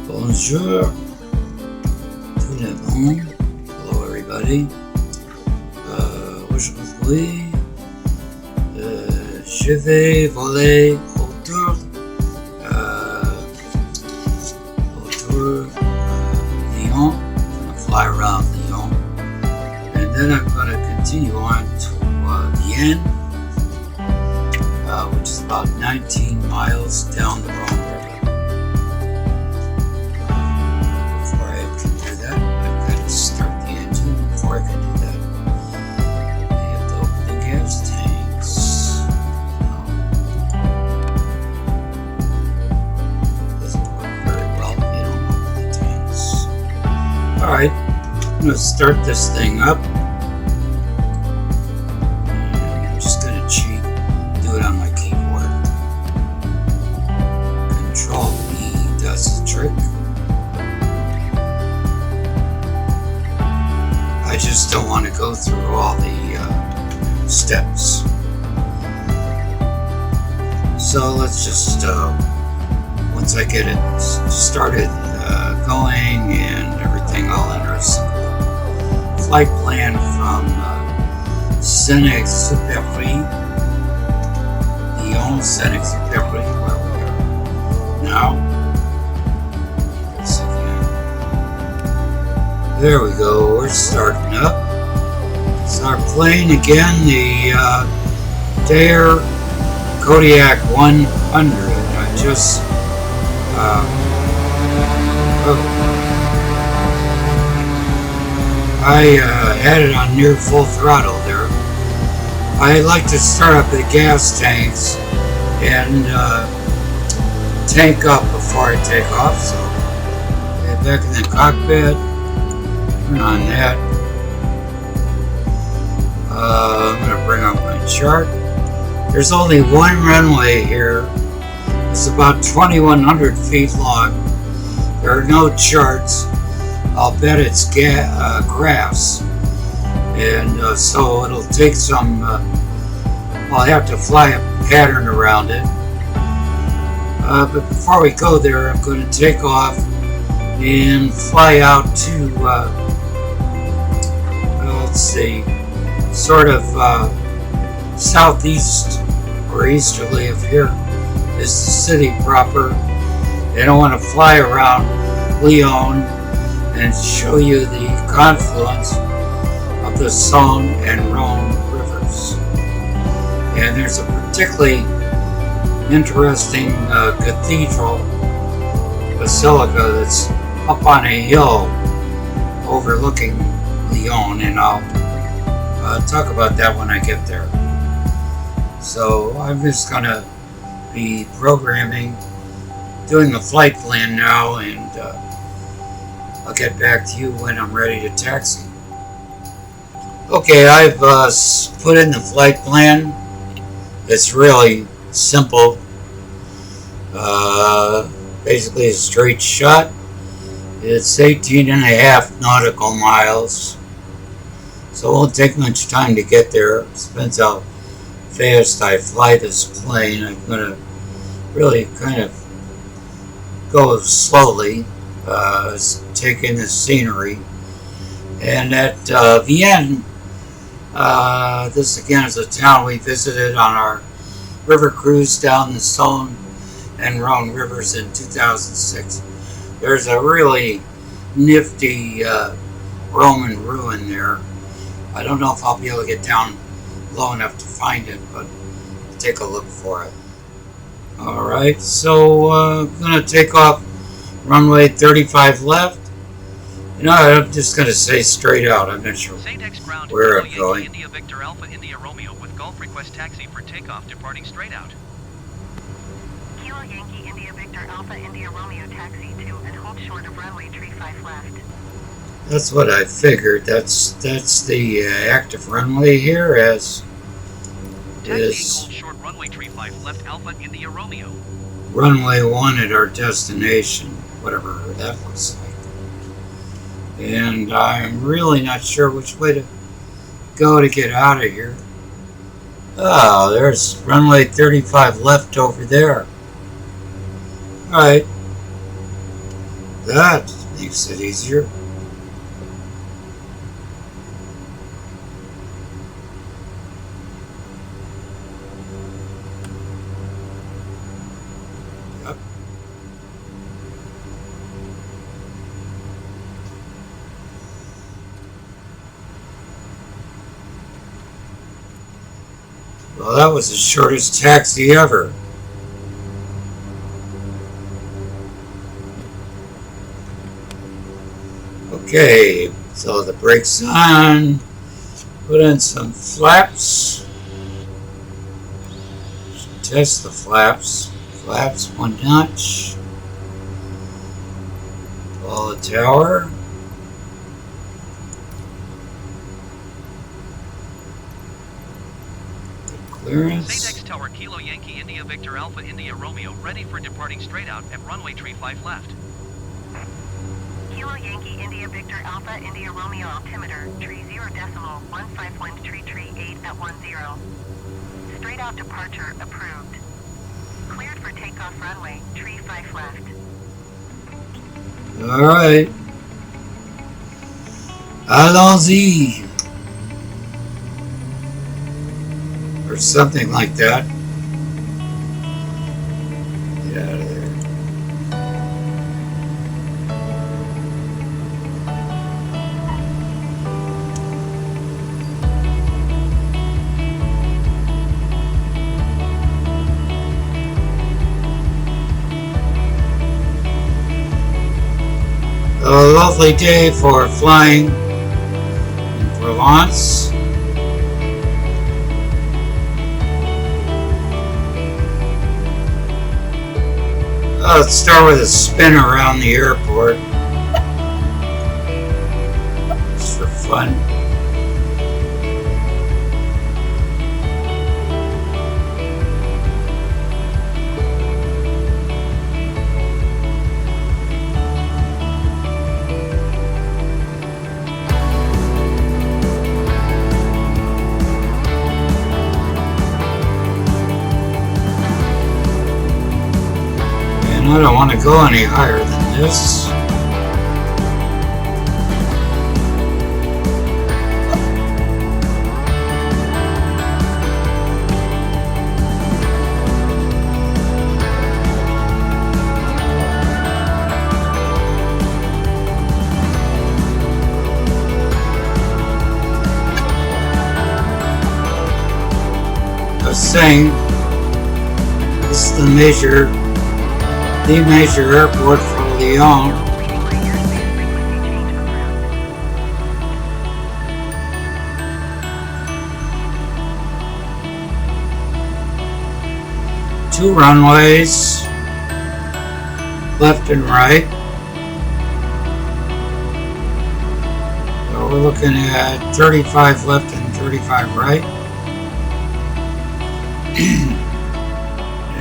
Bonjour tout le monde. Hello everybody. Aujourd'hui, je vais voler autour Lyon. I'm going to fly around Lyon. And then I'm going to continue on to Vienne, which is about 19 miles down the Rhone River. Before I can do that, I've got to start the engine. Before I can do that, I have to open the gas tanks. Doesn't work very well if you don't open the tanks. Alright, I'm going to start this thing up. I'm just going to cheat, do it on my keyboard. Control E does the trick. I just don't want to go through all the steps. So let's just, once I get it started going and everything, I'll enter a simple flight plan from Exupery, Lyon, Exupery, where we are now. This again. There we go. We're starting up. It's our plane again, the Dare Kodiak 100. I just had it on near full throttle there. I like to start up the gas tanks and tank up before I take off. So get back in the cockpit, turn on that. I'm going to bring up my chart. There's only one runway here. It's about 2,100 feet long. There are no charts. I'll bet it's graphs. And so it'll take some, I'll have to fly a pattern around it. But before we go there, I'm going to take off and fly out to, let's see, sort of southeast or easterly of here is the city proper. And I want to fly around Lyon and show you the confluence of the Saone and Rhone rivers. And there's a particularly interesting cathedral basilica that's up on a hill overlooking Lyon, and I'll talk about that when I get there. So I'm just going to be programming, doing the flight plan now, and I'll get back to you when I'm ready to taxi. Okay, I've put in the flight plan. It's really simple. Basically a straight shot. It's 18.5 nautical miles. So it won't take much time to get there. It depends how fast I fly this plane. I'm going to really kind of go slowly, take in the scenery. And at Vienne, this again is a town we visited on our river cruise down the Saone and Rhone rivers in 2006. There's a really nifty Roman ruin there. I don't know if I'll be able to get down low enough to find it, but I'll take a look for it. Alright, so I'm going to take off runway 35 left. You know, I'm just going to say straight out. I'm not sure where I'm going. India Victor Alpha India Romeo with Golf request taxi for takeoff departing straight out. Kilo Yankee India Victor Alpha India Romeo taxi to and hold short of runway 35 left. That's what I figured. That's the active runway here, as is hold short runway 35 left Alpha India Romeo. Runway 1 at our destination, whatever that looks like. And I'm really not sure which way to go to get out of here. Oh, there's runway 35 left over there. Alright. That makes it easier. Yep. Well, that was the shortest taxi ever. Okay, so the brakes on, put in some flaps, test the flaps, one notch, follow the tower, clearance. Saone Tower Kilo Yankee India Victor Alpha India Romeo ready for departing straight out at runway 35 left. Kilo Yankee India Victor Alpha India Romeo altimeter, tree 0.15 wind tree 8 at 10. Straight out departure approved. Cleared for takeoff runway, tree 5 left. Alright. Allons-y. Or something like that. Get out of there. A lovely day for flying in Provence. Let's start with a spin around the airport. Just for fun. I don't want to go any higher than this. I was saying, this is the major airport for Lyon. Completing my airspace frequency change approved. 2 runways, left and right. So we're looking at 35 left and 35 right.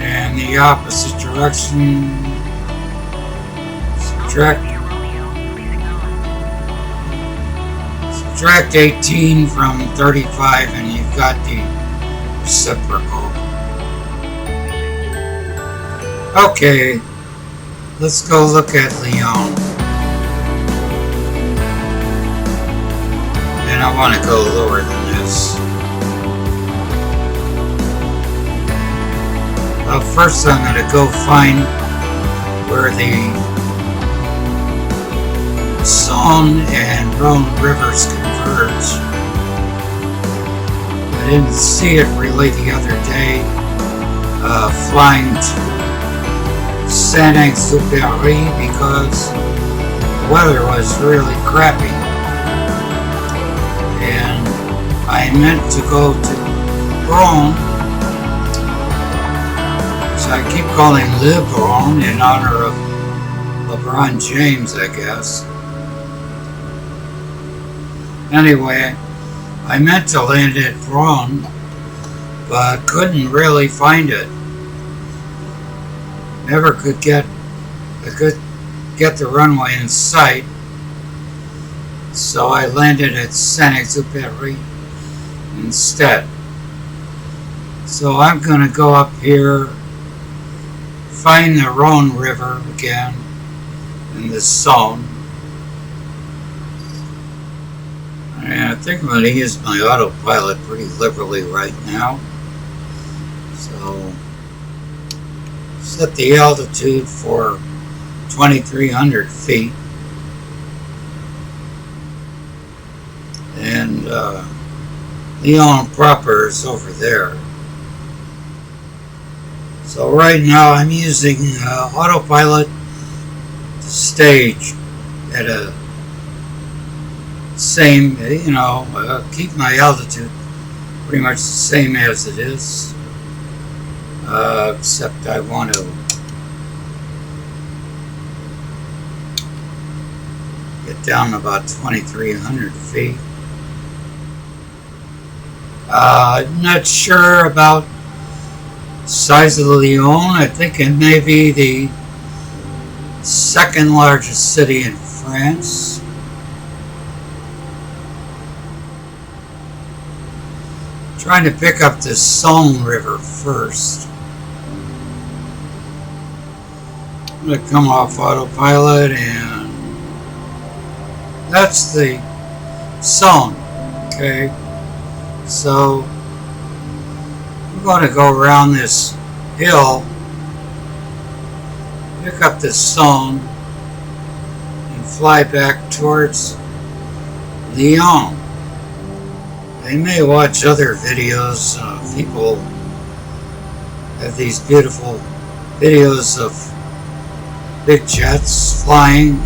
And the opposite direction. Subtract 18 from 35 and you've got the reciprocal. Okay, let's go look at Lyon. And I want to go lower than this. First I'm going to go find where the Saone and Rhone rivers converge. I didn't see it really the other day, flying to Saint-Exupery because the weather was really crappy. And I meant to go to Rhone. So I keep calling LeBron in honor of LeBron James, I guess. Anyway, I meant to land at Rhone, but couldn't really find it. Never could get the runway in sight. So I landed at Saint-Exupery instead. So I'm going to go up here, find the Rhone River again, in this zone. And I think I'm going to use my autopilot pretty liberally right now. So set the altitude for 2,300 feet. And Lyon proper is over there. So right now I'm using autopilot to stage at a same, keep my altitude pretty much the same as it is, except I want to get down about 2,300 feet. I'm not sure about the size of Lyon. I think it may be the second largest city in France. Trying to pick up the Saone River first. I'm going to come off autopilot, and that's the Saone. Okay, so I'm going to go around this hill, pick up the Saone, and fly back towards Lyon. I may watch other videos. People have these beautiful videos of big jets flying,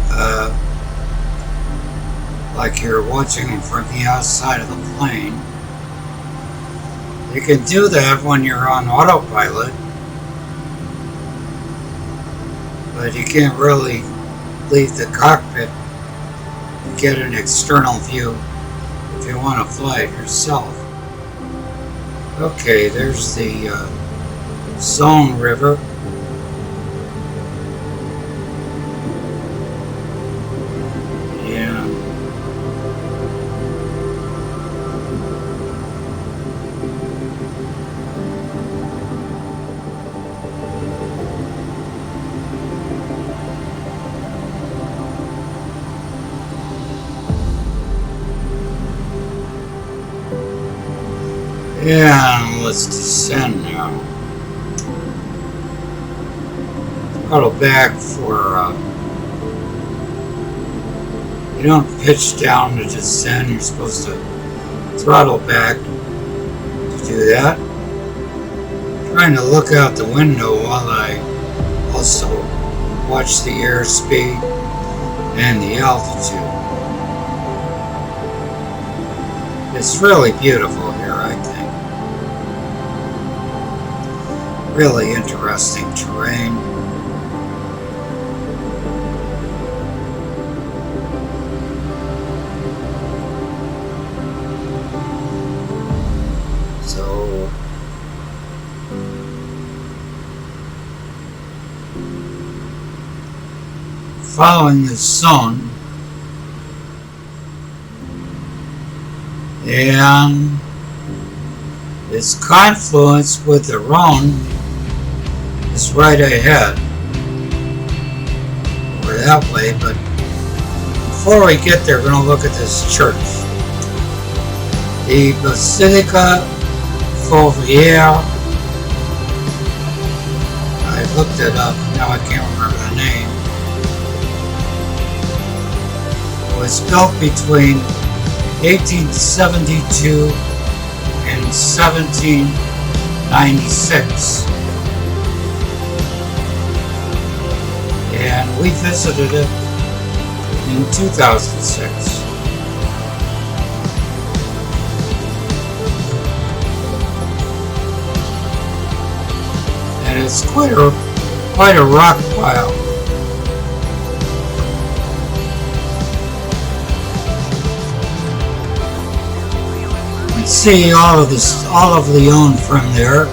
like you're watching them from the outside of the plane. You can do that when you're on autopilot, but you can't really leave the cockpit and get an external view if you want to fly it yourself. Okay, there's the Saone River. Yeah. Yeah, let's descend now. Throttle back for, you don't pitch down to descend, you're supposed to throttle back to do that. I'm trying to look out the window while I also watch the airspeed and the altitude. It's really beautiful here, I think. Really interesting terrain. So following the sun, and its confluence with the Rhone is right ahead. We're that way, but before we get there, we're going to look at this church. The Basilica Fourvière. I looked it up, now I can't remember the name. It was built between 1872 and 1796. And we visited it in 2006. And it's quite a rock pile. You can see all of Lyon from there.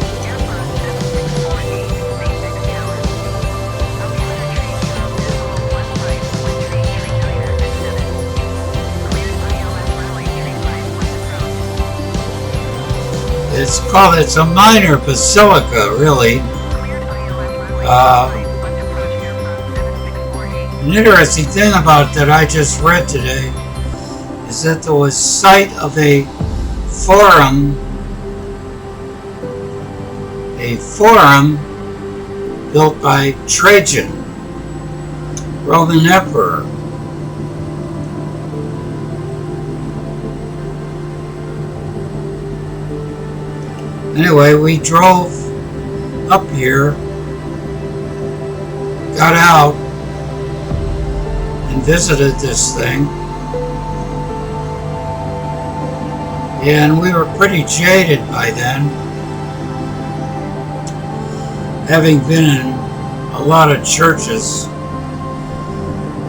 It's a minor basilica, really. An interesting thing about that I just read today is that there was site of a forum built by Trajan, Roman emperor. Anyway, we drove up here, got out, and visited this thing. And we were pretty jaded by then, having been in a lot of churches.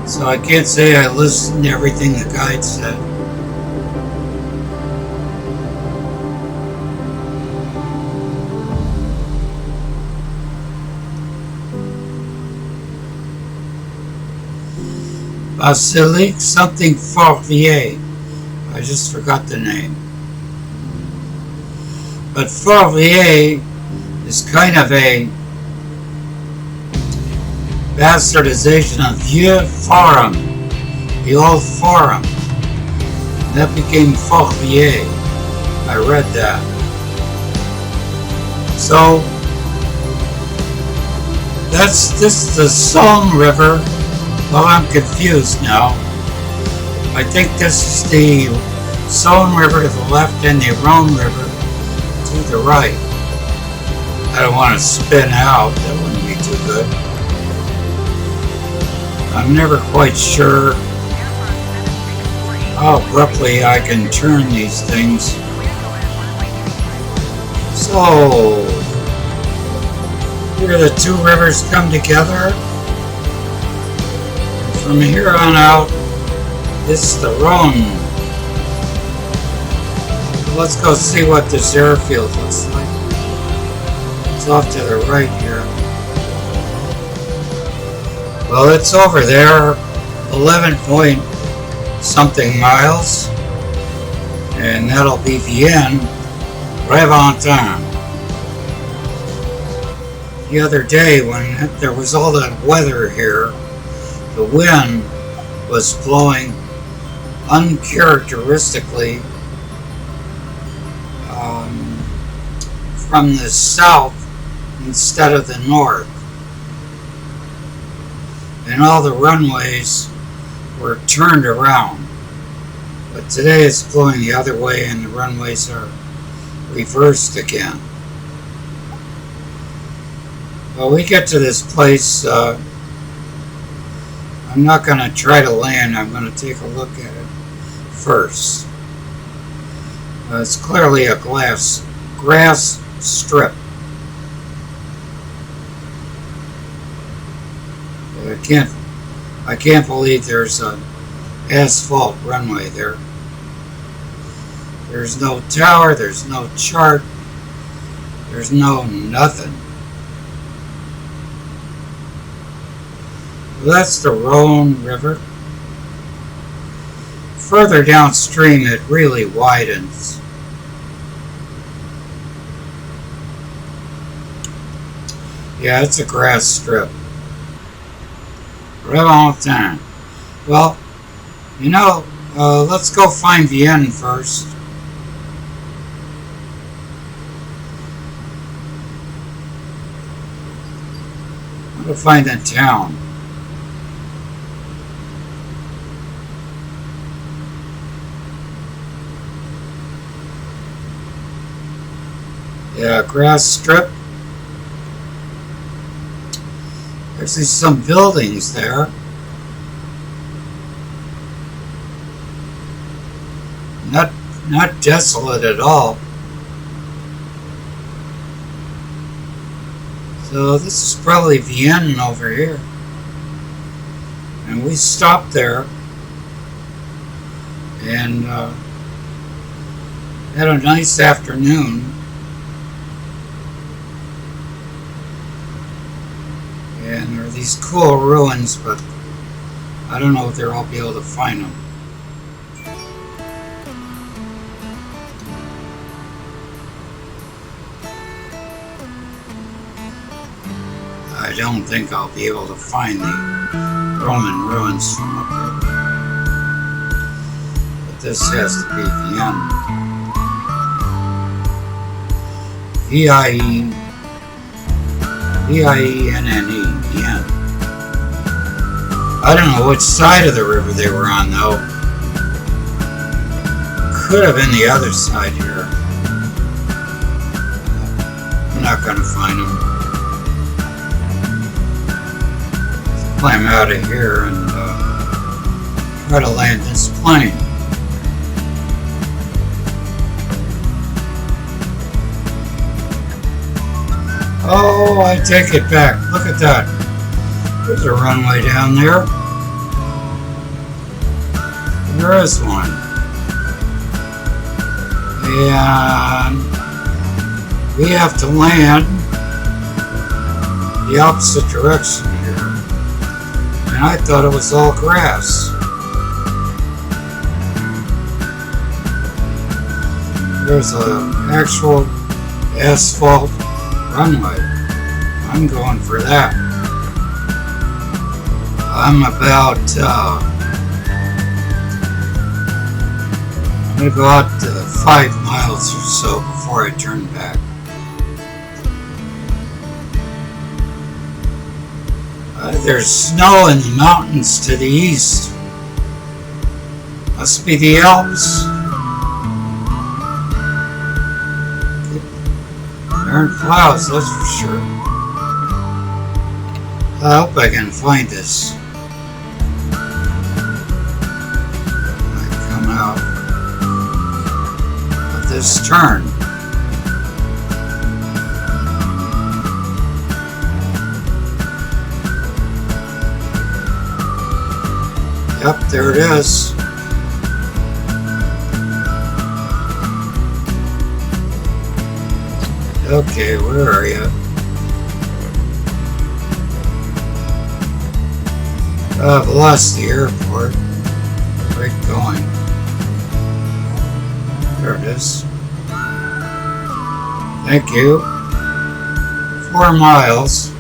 So I can't say I listened to everything the guide said. Basilique something Fourvier. I just forgot the name. But Fourvier is kind of a bastardization of Vieux Forum, the old forum. That became Fourvier. I read that. So this is the Saone River. Well, I'm confused now. I think this is the Saone River to the left and the Rhone River to the right. I don't want to spin out, that wouldn't be too good. I'm never quite sure how abruptly I can turn these things. So, here the two rivers come together. From here on out, it's the Rhone. Let's go see what this airfield looks like. It's off to the right here. Well, it's over there, 11 point something miles, and that'll be Vienne, Reventin. The other day when there was all that weather here, the wind was blowing uncharacteristically from the south instead of the north. And all the runways were turned around. But today it's blowing the other way and the runways are reversed again. Well, we get to this place. I'm not going to try to land. I'm going to take a look at it first. It's clearly a grass strip. I can't believe there's an asphalt runway there. There's no tower, there's no chart, there's no nothing. That's the Rhone River. Further downstream it really widens. Yeah, it's a grass strip. Reventin. Well, you know, let's go find Vienne first. I'm going to find that town. Yeah, grass strip. There's some buildings there. Not desolate at all. So this is probably Vienne over here. And we stopped there and had a nice afternoon. And there are these cool ruins, but I don't know if I'll be able to find them. I don't think I'll be able to find the Roman ruins from up here. But this has to be Vienne. V-I-E-N-N-E, Vienne. I don't know which side of the river they were on, though. Could have been the other side here. I'm not going to find them. Let's climb out of here and try to land this plane. Oh, I take it back. Look at that. There's a runway down there. There is one. And we have to land the opposite direction here. And I thought it was all grass. There's an actual asphalt runway. I'm going for that. I'm about I'm going to go out 5 miles or so before I turn back. There's snow in the mountains to the east. Must be the Alps. There aren't clouds, that's for sure. I hope I can find this. I come out of this turn. Yep, there it is. Okay, where are you? I've lost the airport. Where are you going? There it is. Thank you. 4 miles.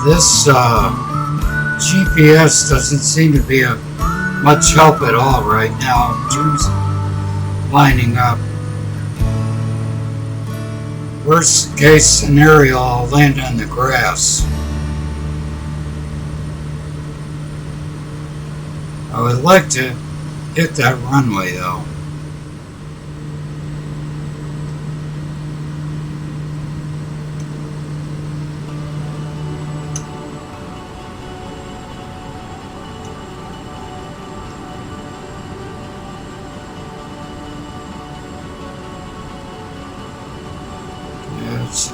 This GPS doesn't seem to be of much help at all right now in terms of lining up. Worst case scenario, I'll land on the grass. I would like to hit that runway though.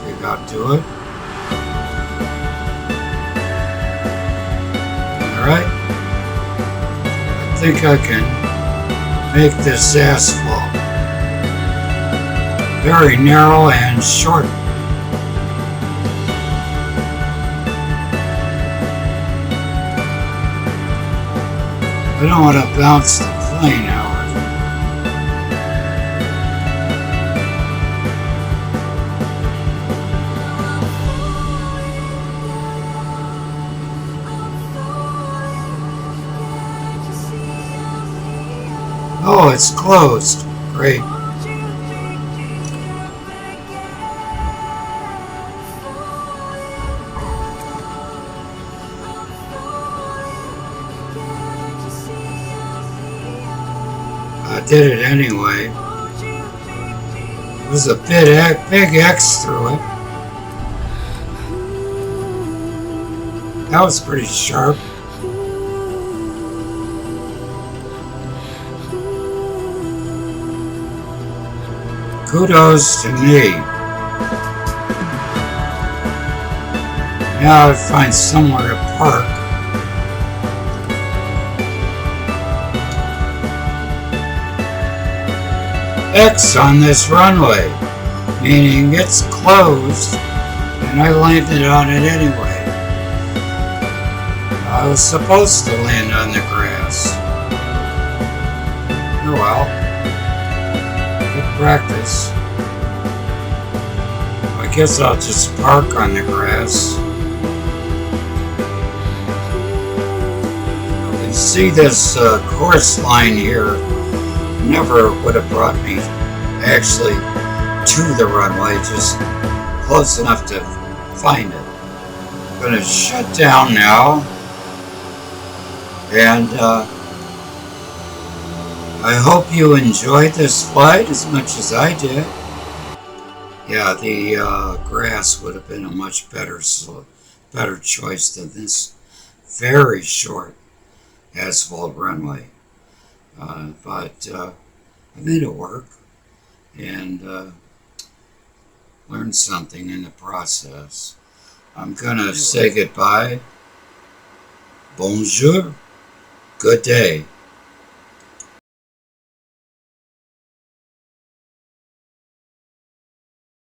We got to it. Alright. I think I can make this asphalt very narrow and short. I don't want to bounce the plane out. Oh, it's closed. Great. I did it anyway. There was a big X through it. That was pretty sharp. Kudos to me. Now I find somewhere to park. X on this runway, meaning it's closed, and I landed on it anyway. I was supposed to land on the grass. Oh well. Practice. I guess I'll just park on the grass. You can see this course line here never would have brought me actually to the runway, just close enough to find it. I'm going to shut down now, and I hope you enjoyed this flight as much as I did. Yeah, the grass would have been a much better choice than this very short asphalt runway. But I made it work, and learned something in the process. I'm gonna say goodbye. Bonjour. Good day.